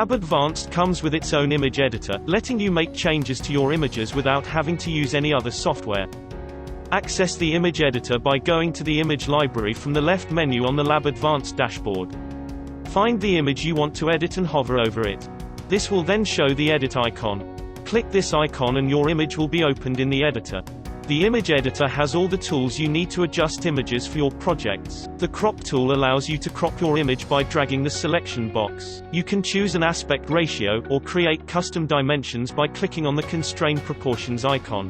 Lab Advanced comes with its own image editor, letting you make changes to your images without having to use any other software. Access the image editor by going to the image library from the left menu on the Lab Advanced dashboard. Find the image you want to edit and hover over it. This will then show the edit icon. Click this icon and your image will be opened in the editor. The image editor has all the tools you need to adjust images for your projects. The crop tool allows you to crop your image by dragging the selection box. You can choose an aspect ratio, or create custom dimensions by clicking on the constrain proportions icon.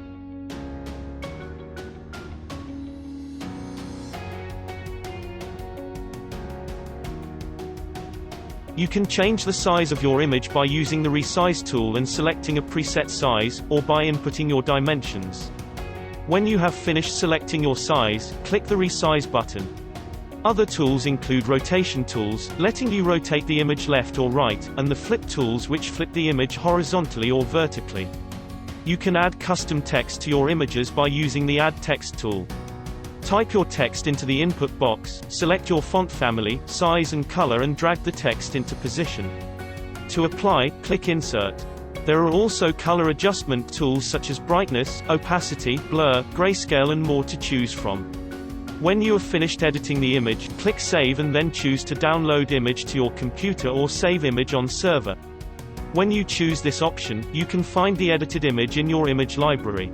You can change the size of your image by using the resize tool and selecting a preset size, or by inputting your dimensions. When you have finished selecting your size, click the resize button. Other tools include rotation tools, letting you rotate the image left or right, and the flip tools, which flip the image horizontally or vertically. You can add custom text to your images by using the Add Text tool. Type your text into the input box, select your font family, size and color and drag the text into position. To apply, click Insert. There are also color adjustment tools such as brightness, opacity, blur, grayscale and more to choose from. When you have finished editing the image, click Save and then choose to download image to your computer or save image on server. When you choose this option, you can find the edited image in your image library.